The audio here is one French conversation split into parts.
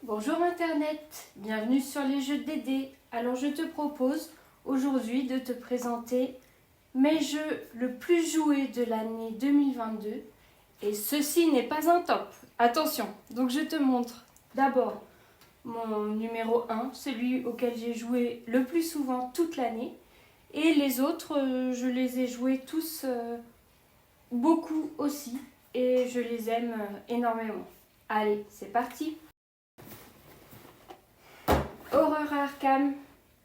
Bonjour Internet, bienvenue sur les jeux de Dédé. Alors je te propose aujourd'hui de te présenter mes jeux le plus joués de l'année 2022. Et ceci n'est pas un top. Attention, donc je te montre d'abord mon numéro 1, celui auquel j'ai joué le plus souvent toute l'année. Et les autres, je les ai joués tous beaucoup aussi. Et je les aime énormément. Allez, c'est parti! Horror Arkham,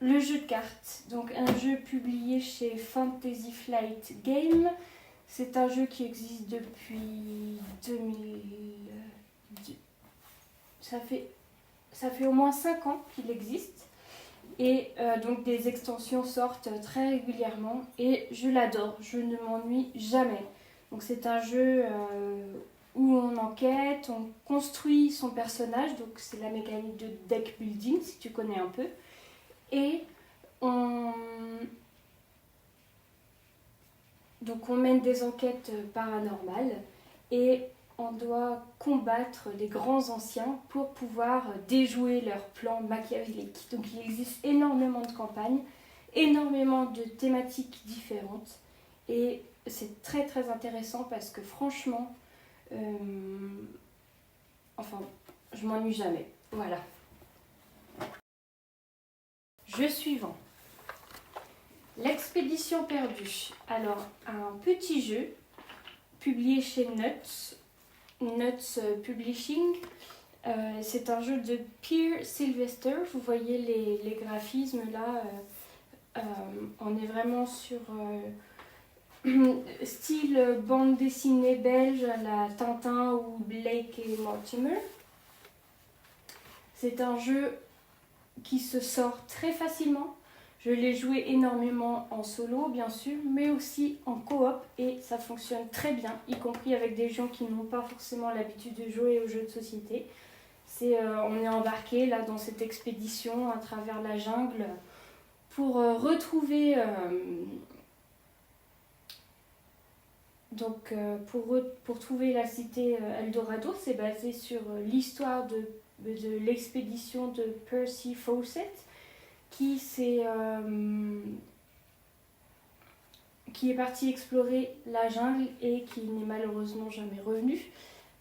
le jeu de cartes, donc un jeu publié chez Fantasy Flight Games. C'est un jeu qui existe depuis 2000. Ça fait au moins 5 ans qu'il existe. Et donc des extensions sortent très régulièrement et je l'adore, je ne m'ennuie jamais. Donc c'est un jeu où on enquête, on construit son personnage, donc c'est la mécanique de deck building si tu connais un peu. Et donc on mène des enquêtes paranormales et on doit combattre les grands anciens pour pouvoir déjouer leurs plans machiavéliques. Donc il existe énormément de campagnes, énormément de thématiques différentes et c'est très très intéressant parce que franchement, je m'ennuie jamais. Voilà. Jeu suivant. L'expédition perdue. Alors, un petit jeu publié chez Nuts Publishing. C'est un jeu de Peer Sylvester. Vous voyez les graphismes là. On est vraiment sur style bande dessinée belge à la Tintin ou Blake et Mortimer. C'est un jeu qui se sort très facilement. Je l'ai joué énormément en solo bien sûr, mais aussi en coop et ça fonctionne très bien, y compris avec des gens qui n'ont pas forcément l'habitude de jouer aux jeux de société. On est embarqué là dans cette expédition à travers la jungle pour retrouver pour trouver la cité Eldorado. C'est basé sur l'histoire de l'expédition de Percy Fawcett qui est parti explorer la jungle et qui n'est malheureusement jamais revenu.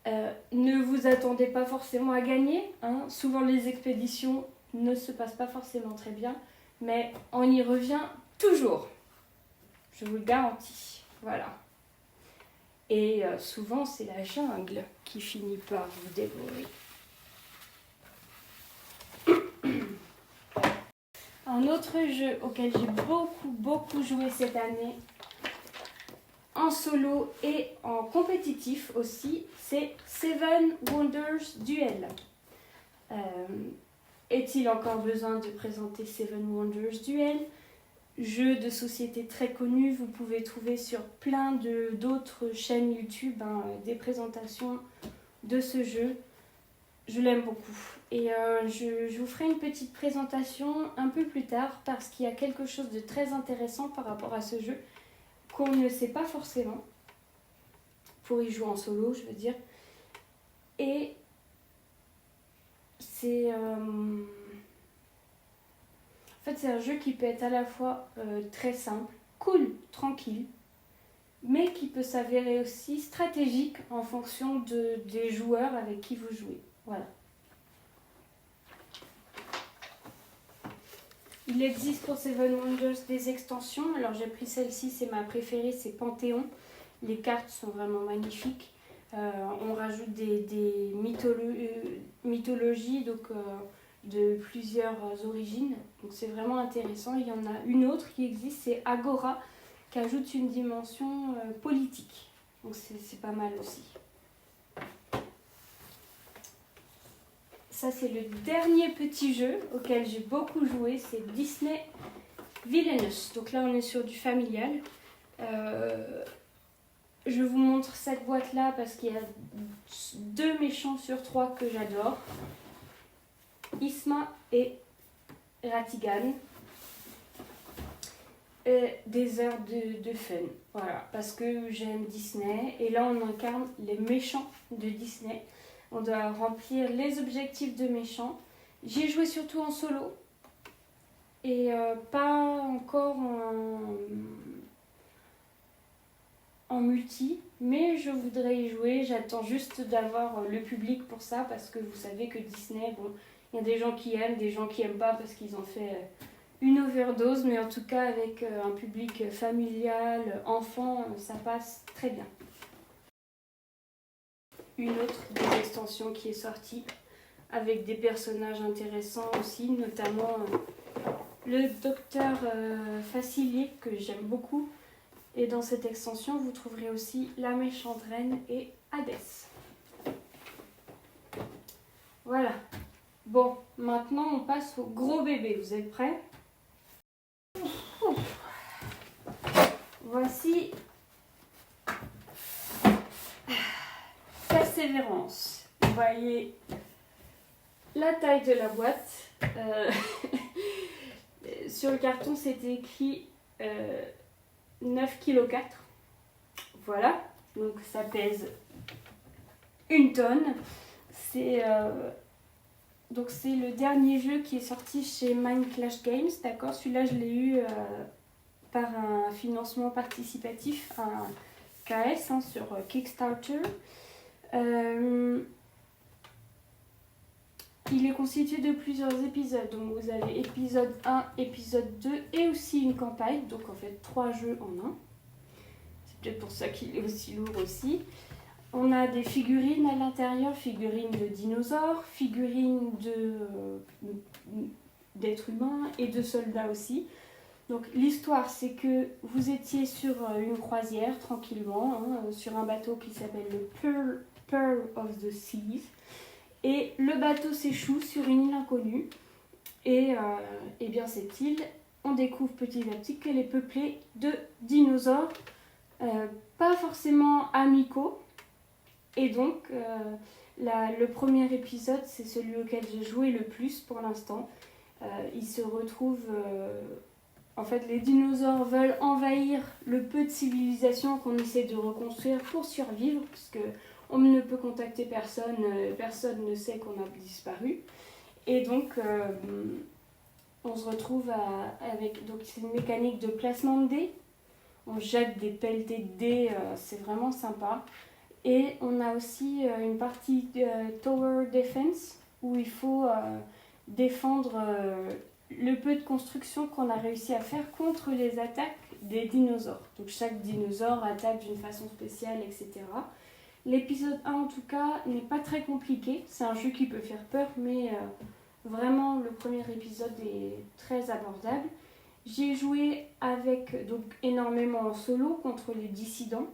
Ne vous attendez pas forcément à gagner, hein. Souvent les expéditions ne se passent pas forcément très bien, mais on y revient toujours, je vous le garantis. Voilà. Et souvent c'est la jungle qui finit par vous dévorer. Un autre jeu auquel j'ai beaucoup joué cette année, en solo et en compétitif aussi, c'est Seven Wonders Duel. Est-il encore besoin de présenter Seven Wonders Duel? Jeu de société très connu, vous pouvez trouver sur plein d'autres chaînes YouTube des présentations de ce jeu. Je l'aime beaucoup et je vous ferai une petite présentation un peu plus tard parce qu'il y a quelque chose de très intéressant par rapport à ce jeu qu'on ne sait pas forcément pour y jouer en solo, je veux dire. Et c'est en fait c'est un jeu qui peut être à la fois très simple, cool, tranquille, mais qui peut s'avérer aussi stratégique en fonction des joueurs avec qui vous jouez. Voilà. Il existe pour Seven Wonders des extensions. Alors j'ai pris celle-ci, c'est ma préférée, c'est Panthéon. Les cartes sont vraiment magnifiques. On rajoute des mythologies donc, de plusieurs origines. Donc c'est vraiment intéressant. Il y en a une autre qui existe, c'est Agora, qui ajoute une dimension politique. Donc c'est pas mal aussi. Ça, c'est le dernier petit jeu auquel j'ai beaucoup joué, c'est Disney Villainous. Donc là, on est sur du familial. Je vous montre cette boîte-là parce qu'il y a 2 méchants sur 3 que j'adore. Isma et Ratigan. Et des heures de fun. Voilà, parce que j'aime Disney. Et là, on incarne les méchants de Disney. On doit remplir les objectifs de méchants. J'ai joué surtout en solo et pas encore en multi, mais je voudrais y jouer. J'attends juste d'avoir le public pour ça parce que vous savez que Disney, bon, il y a des gens qui aiment, des gens qui aiment pas parce qu'ils ont fait une overdose, mais en tout cas avec un public familial, enfant, ça passe très bien. Une autre des extensions qui est sortie avec des personnages intéressants aussi, notamment le docteur Facilier que j'aime beaucoup. Et dans cette extension, vous trouverez aussi la méchante reine et Hadès. Voilà. Bon, maintenant on passe au gros bébé. Vous êtes prêts? Voici Persévérance. Vous voyez la taille de la boîte. Sur le carton, c'était écrit 9,4 kg. Voilà, donc ça pèse 1 tonne. Donc c'est le dernier jeu qui est sorti chez Mind Clash Games, d'accord. Celui-là, je l'ai eu par un financement participatif, un KS sur Kickstarter. Il est constitué de plusieurs épisodes. Donc vous avez épisode 1, épisode 2 et aussi une campagne. Donc en fait 3 jeux en un. C'est peut-être pour ça qu'il est aussi lourd aussi. On a des figurines à l'intérieur, figurines de dinosaures, figurines d'êtres humains et de soldats aussi. Donc l'histoire, c'est que vous étiez sur une croisière tranquillement, sur un bateau qui s'appelle le Pearl of the Seas. Et le bateau s'échoue sur une île inconnue. Et bien cette île, on découvre petit à petit qu'elle est peuplée de dinosaures, pas forcément amicaux. Et donc, le premier épisode, c'est celui auquel j'ai joué le plus pour l'instant. Ils se retrouvent... en fait, les dinosaures veulent envahir le peu de civilisation qu'on essaie de reconstruire pour survivre, parce que on ne peut contacter personne, personne ne sait qu'on a disparu. Et donc, on se retrouve avec... Donc, c'est une mécanique de placement de dés. On jette des pelletées de dés, c'est vraiment sympa. Et on a aussi une partie Tower Defense, où il faut défendre le peu de construction qu'on a réussi à faire contre les attaques des dinosaures. Donc, chaque dinosaure attaque d'une façon spéciale, etc. L'épisode 1 en tout cas n'est pas très compliqué, c'est un jeu qui peut faire peur mais vraiment le premier épisode est très abordable. J'ai joué avec donc énormément en solo contre les dissidents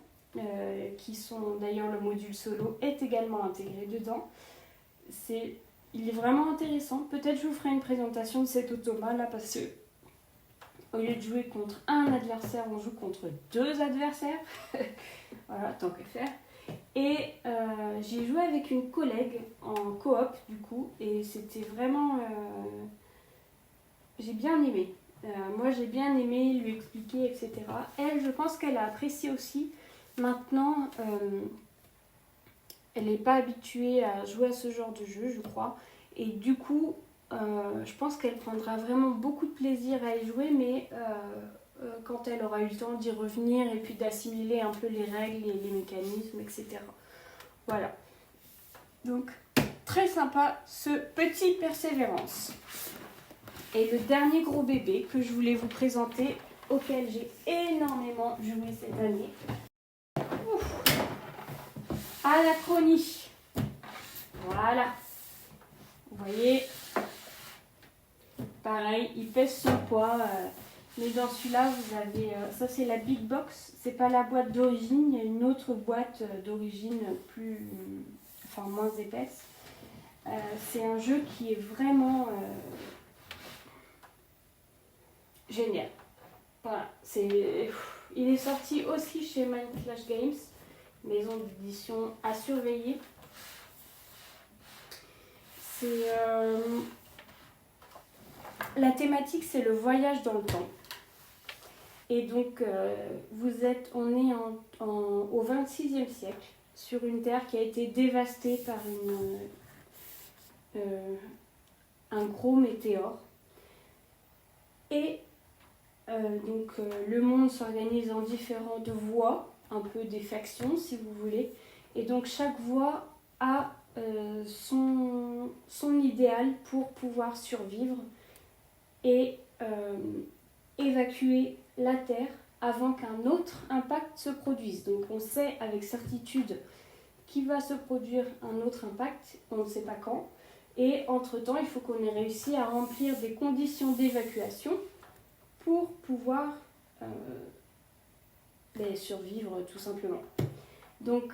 qui sont d'ailleurs le module solo est également intégré dedans. Il est vraiment intéressant, peut-être je vous ferai une présentation de cet automat là parce que au lieu de jouer contre un adversaire on joue contre 2 adversaires. Voilà, tant que faire. Et j'ai joué avec une collègue en coop du coup et c'était vraiment... j'ai bien aimé. Moi j'ai bien aimé lui expliquer etc. Elle, je pense qu'elle a apprécié aussi. Maintenant, elle n'est pas habituée à jouer à ce genre de jeu je crois. Et du coup, je pense qu'elle prendra vraiment beaucoup de plaisir à y jouer mais... quand elle aura eu le temps d'y revenir et puis d'assimiler un peu les règles et les mécanismes, etc. Voilà. Donc, très sympa ce petit Persévérance. Et le dernier gros bébé que je voulais vous présenter, auquel j'ai énormément joué cette année. Anachronie. Voilà. Vous voyez, pareil, il pèse son poids. Mais dans celui-là, vous avez... ça, c'est la Big Box. C'est pas la boîte d'origine. Il y a une autre boîte d'origine moins épaisse. C'est un jeu qui est vraiment génial. Voilà. Il est sorti aussi chez Mind Clash Games. Maison d'édition à surveiller. La thématique, c'est le voyage dans le temps. Et donc, on est au 26e siècle. sur une terre qui a été dévastée par un gros météore. Et le monde s'organise en différentes voies, un peu des factions si vous voulez. Et donc chaque voie a son idéal pour pouvoir survivre et évacuer la Terre avant qu'un autre impact se produise. Donc on sait avec certitude qu'il va se produire un autre impact, on ne sait pas quand. Et entre-temps, il faut qu'on ait réussi à remplir des conditions d'évacuation pour pouvoir survivre tout simplement. Donc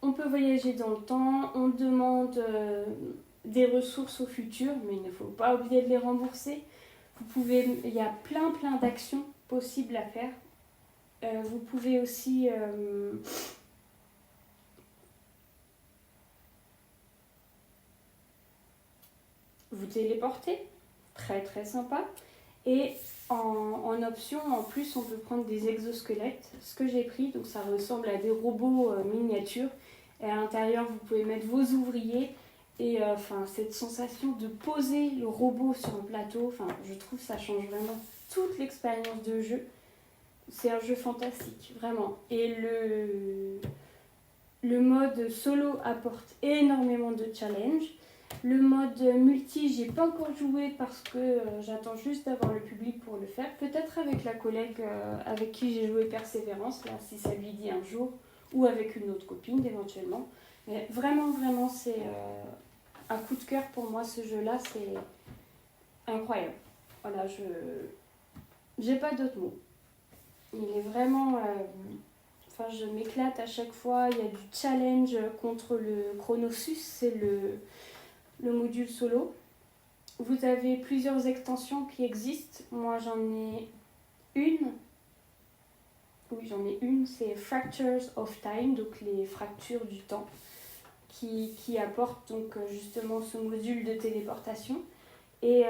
on peut voyager dans le temps, on demande des ressources au futur, mais il ne faut pas oublier de les rembourser. Il y a plein d'actions possibles à faire. Vous pouvez aussi vous téléporter, très sympa. Et en option, en plus, on peut prendre des exosquelettes. Ce que j'ai pris, donc ça ressemble à des robots miniatures. Et à l'intérieur, vous pouvez mettre vos ouvriers. Et cette sensation de poser le robot sur un plateau, je trouve que ça change vraiment toute l'expérience de jeu. C'est un jeu fantastique, vraiment. Et le mode solo apporte énormément de challenges. Le mode multi, j'ai pas encore joué parce que j'attends juste d'avoir le public pour le faire. Peut-être avec la collègue avec qui j'ai joué Persévérance, là, si ça lui dit un jour, ou avec une autre copine éventuellement. Mais vraiment, c'est un coup de cœur pour moi, ce jeu-là, c'est incroyable. Voilà, j'ai pas d'autres mots. Il est vraiment... je m'éclate à chaque fois. Il y a du challenge contre le Chronosus, c'est le module solo. Vous avez plusieurs extensions qui existent. Moi, j'en ai une. Oui, j'en ai une. C'est Fractures of Time, donc les fractures du temps, qui apporte donc justement ce module de téléportation et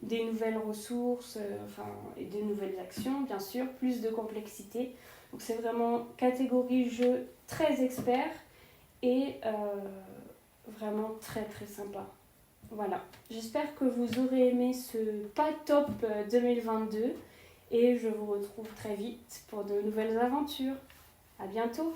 des nouvelles ressources, et des nouvelles actions, bien sûr, plus de complexité. Donc c'est vraiment catégorie jeu très expert et vraiment très sympa. Voilà, j'espère que vous aurez aimé ce pas top 2022 et je vous retrouve très vite pour de nouvelles aventures. À bientôt!